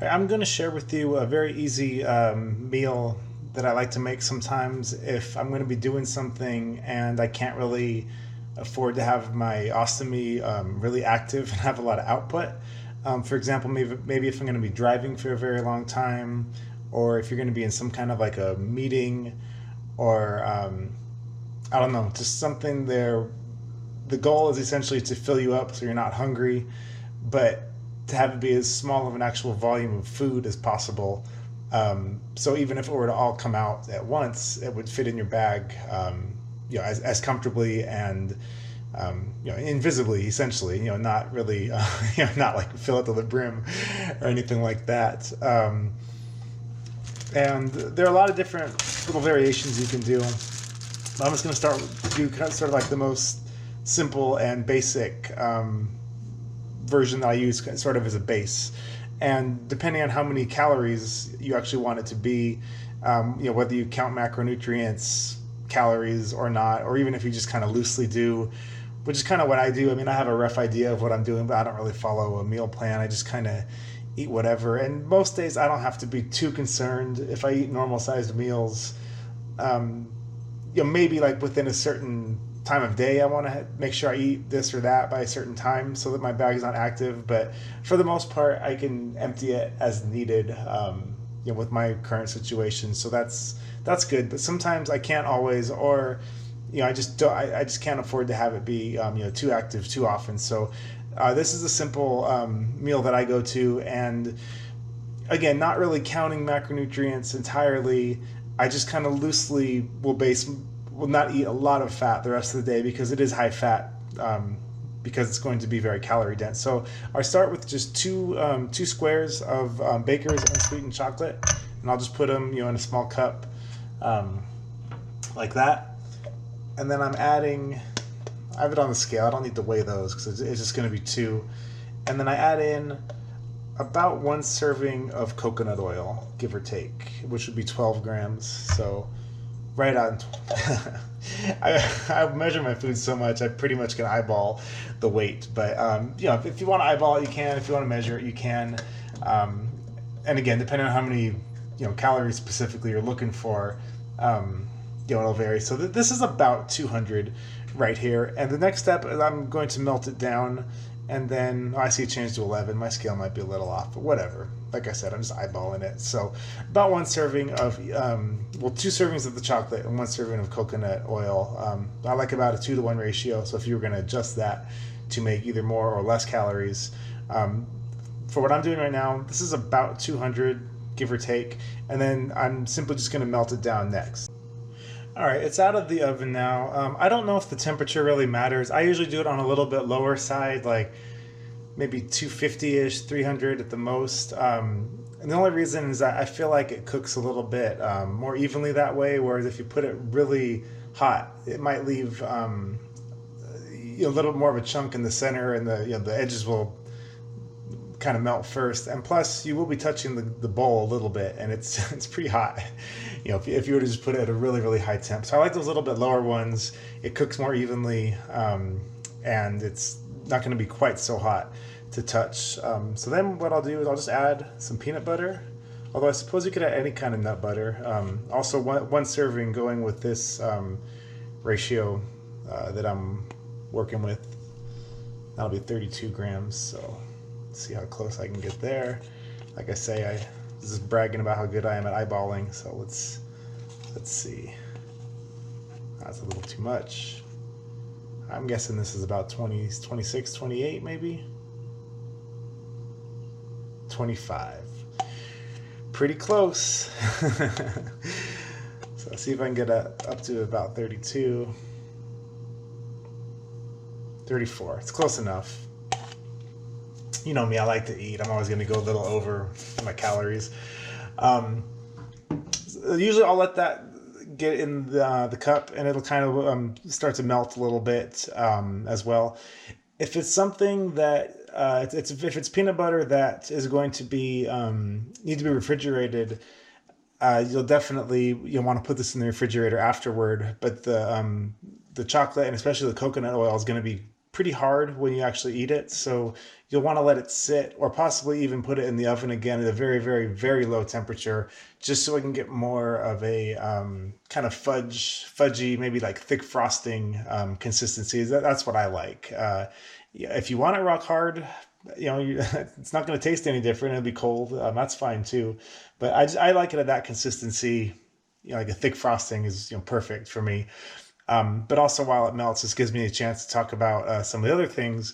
I'm going to share with you a very easy meal that I like to make sometimes if I'm going to be doing something and I can't really afford to have my ostomy really active and have a lot of output. For example, maybe if I'm going to be driving for a very long time, or if you're going to be in some kind of like a meeting, or I don't know, just something there. The goal is essentially to fill you up so you're not hungry, but to have it be as small of an actual volume of food as possible. So even if it were to all come out at once, it would fit in your bag, as comfortably and invisibly, essentially. Not really, not like fill it to the brim or anything like that. And there are a lot of different little variations you can do. I'm just going to do sort of like the most simple and basic version that I use sort of as a base. And depending on how many calories you actually want it to be, whether you count macronutrients, calories or not, or even if you just kind of loosely do, which is kind of what I do. I mean, I have a rough idea of what I'm doing, but I don't really follow a meal plan. I just kind of eat whatever. And most days I don't have to be too concerned if I eat normal sized meals. Maybe like within a certain time of day I want to make sure I eat this or that by a certain time so that my bag is not active, but for the most part I can empty it as needed, with my current situation. So that's good, but sometimes I can't always, or I just don't, I just can't afford to have it be too active too often. So this is a simple meal that I go to, and again, not really counting macronutrients entirely. I just kind of loosely will not eat a lot of fat the rest of the day because it is high fat, because it's going to be very calorie dense. So I start with just two squares of Baker's unsweetened chocolate, and I'll just put them in a small cup, like that. And then I have it on the scale. I don't need to weigh those because it's just going to be two. And then I add in about one serving of coconut oil, give or take, which would be 12 grams. So right on. I measure my food so much, I pretty much can eyeball the weight. But if you want to eyeball it, you can. If you want to measure it, you can. And again, depending on how many calories specifically you're looking for, it'll vary. So this is about 200 right here. And the next step is I'm going to melt it down. And then I see it changed to 11. My scale might be a little off, but whatever. Like I said, I'm just eyeballing it. So about one serving of, two servings of the chocolate and one serving of coconut oil. I like about a 2-to-1 ratio. So if you were going to adjust that to make either more or less calories, for what I'm doing right now, this is about 200, give or take. And then I'm simply just going to melt it down next. All right, it's out of the oven now. I don't know if the temperature really matters. I usually do it on a little bit lower side, like maybe 250-ish, 300 at the most. And the only reason is that I feel like it cooks a little bit more evenly that way, whereas if you put it really hot, it might leave a little more of a chunk in the center, and the edges will kind of melt first. And plus you will be touching the bowl a little bit, and it's pretty hot, if you were to just put it at a really, really high temp. So I like those little bit lower ones. It cooks more evenly, and it's not going to be quite so hot to touch. So then what I'll do is I'll just add some peanut butter, although I suppose you could add any kind of nut butter. Also one serving going with this ratio that I'm working with. That'll be 32 grams. So see how close I can get there. Like I say, I was just bragging about how good I am at eyeballing. So let's see. That's a little too much. I'm guessing this is about 20, 26, 28 maybe. 25. Pretty close. So let's see if I can get up to about 32. 34. It's close enough. You know me, I like to eat. I'm always going to go a little over my calories. Usually I'll let that get in the cup, and it'll kind of start to melt a little bit as well. If it's something that if it's peanut butter that is going to be need to be refrigerated, you'll want to put this in the refrigerator afterward. But the chocolate and especially the coconut oil is going to be pretty hard when you actually eat it. So you'll want to let it sit or possibly even put it in the oven again at a very, very, very low temperature, just so I can get more of a kind of fudgy, maybe like thick frosting consistency. That's what I like. Yeah, if you want it rock hard, it's not going to taste any different. It'll be cold. That's fine too. But I like it at that consistency. Like a thick frosting is perfect for me. But also while it melts, this gives me a chance to talk about some of the other things.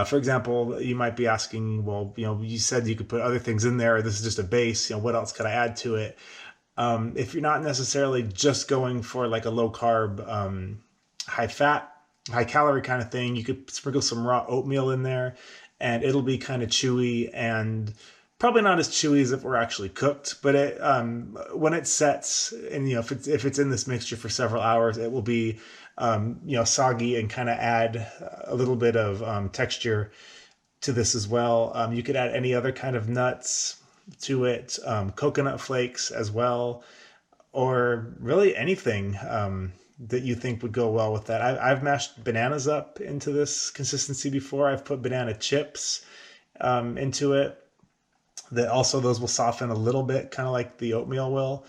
For example, you might be asking, well, you said you could put other things in there. This is just a base. What else could I add to it? If you're not necessarily just going for like a low carb, high fat, high calorie kind of thing, you could sprinkle some raw oatmeal in there, and it'll be kind of chewy and probably not as chewy as if we're actually cooked. But when it sets, and if it's in this mixture for several hours, it will be soggy and kind of add a little bit of texture to this as well. You could add any other kind of nuts to it, coconut flakes as well, or really anything that you think would go well with that. I've mashed bananas up into this consistency before. I've put banana chips into it. That also, those will soften a little bit, kind of like the oatmeal will.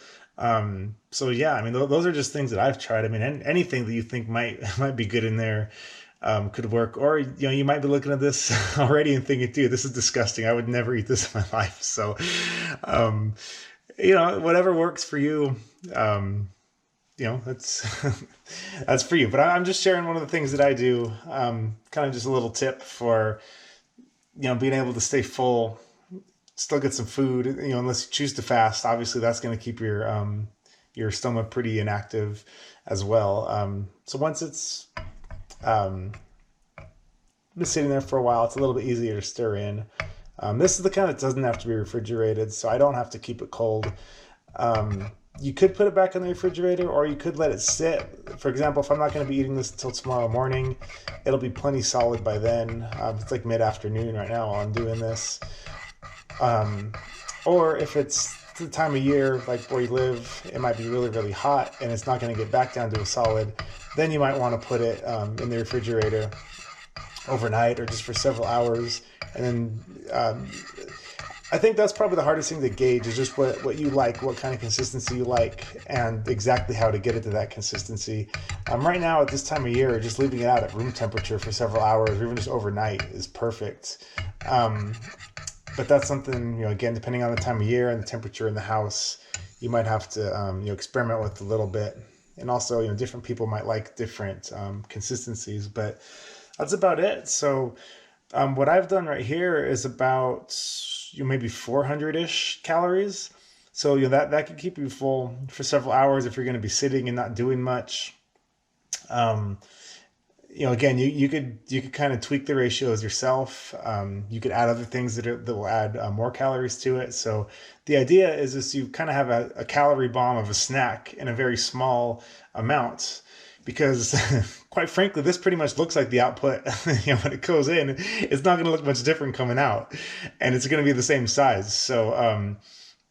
So yeah, I mean, those are just things that I've tried. I mean, anything that you think might be good in there could work. Or you might be looking at this already and thinking, dude, this is disgusting. I would never eat this in my life. So whatever works for you. That's that's for you. But I'm just sharing one of the things that I do. Kind of just a little tip for being able to stay full, still get some food. Unless you choose to fast, obviously that's going to keep your stomach pretty inactive as well. So once it's been sitting there for a while, it's a little bit easier to stir in. This is the kind that doesn't have to be refrigerated, so I don't have to keep it cold. You could put it back in the refrigerator, or you could let it sit. For example, if I'm not going to be eating this until tomorrow morning, it'll be plenty solid by then. It's like mid-afternoon right now while I'm doing this. Or if it's the time of year, like where you live, it might be really, really hot and it's not going to get back down to a solid, then you might want to put it in the refrigerator overnight or just for several hours. And then I think that's probably the hardest thing to gauge is just what you like, what kind of consistency you like, and exactly how to get it to that consistency. Right now, at this time of year, just leaving it out at room temperature for several hours or even just overnight is perfect. But that's something, again, depending on the time of year and the temperature in the house, you might have to, experiment with a little bit. And also, different people might like different consistencies, but that's about it. So what I've done right here is about maybe 400-ish calories. So that could keep you full for several hours if you're going to be sitting and not doing much. Again, you could kind of tweak the ratios yourself. You could add other things that will add more calories to it. So the idea is this: you kind of have a calorie bomb of a snack in a very small amount. Because quite frankly, this pretty much looks like the output. When it goes in, it's not going to look much different coming out, and it's going to be the same size. So,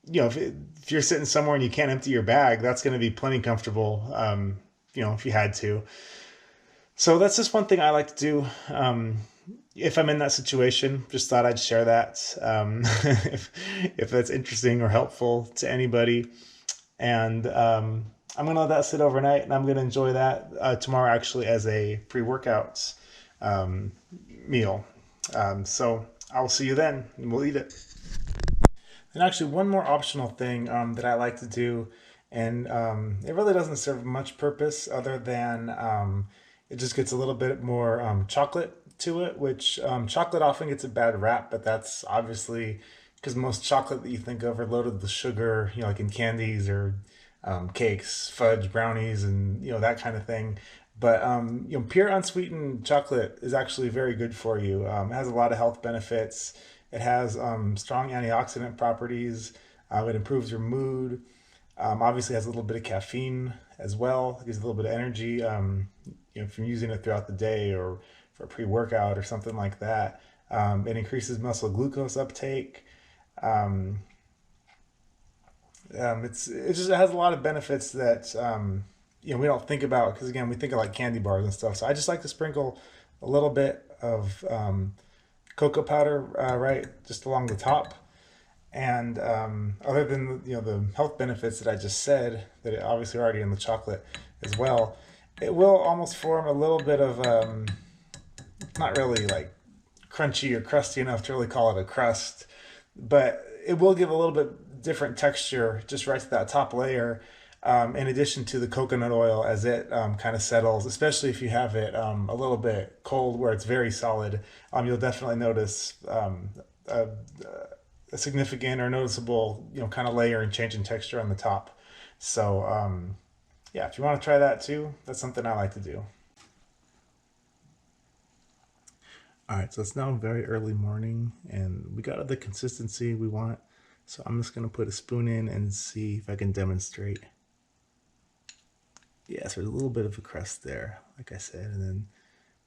if you're sitting somewhere and you can't empty your bag, that's going to be plenty comfortable. If you had to. So that's just one thing I like to do. If I'm in that situation, just thought I'd share that. If that's interesting or helpful to anybody, and I'm going to let that sit overnight, and I'm going to enjoy that tomorrow actually as a pre-workout meal. So I'll see you then, and we'll eat it. And actually, one more optional thing that I like to do, and it really doesn't serve much purpose other than it just gets a little bit more chocolate to it, which chocolate often gets a bad rap, but that's obviously because most chocolate that you think of are loaded with sugar, like in candies or cakes, fudge, brownies, and that kind of thing. But pure unsweetened chocolate is actually very good for you. It has a lot of health benefits. It has strong antioxidant properties. It improves your mood. Obviously, has a little bit of caffeine as well. It gives a little bit of energy. If you're using it throughout the day or for a pre-workout or something like that, it increases muscle glucose uptake. It just has a lot of benefits that we don't think about because again we think of like candy bars and stuff. So I just like to sprinkle a little bit of cocoa powder right just along the top. And other than the health benefits that I just said, that are obviously already in the chocolate as well, it will almost form a little bit of not really like crunchy or crusty enough to really call it a crust, but it will give a little bit different texture just right to that top layer. In addition to the coconut oil as it kind of settles, especially if you have it a little bit cold where it's very solid, you'll definitely notice a, a significant or noticeable, kind of layer and change in texture on the top. So, yeah, if you want to try that too, that's something I like to do. All right, so it's now very early morning and we got the consistency we want. So I'm just gonna put a spoon in and see if I can demonstrate. Yeah, so there's a little bit of a crust there, like I said, and then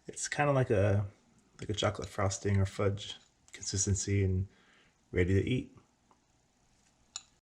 it's kind of like a chocolate frosting or fudge consistency and ready to eat.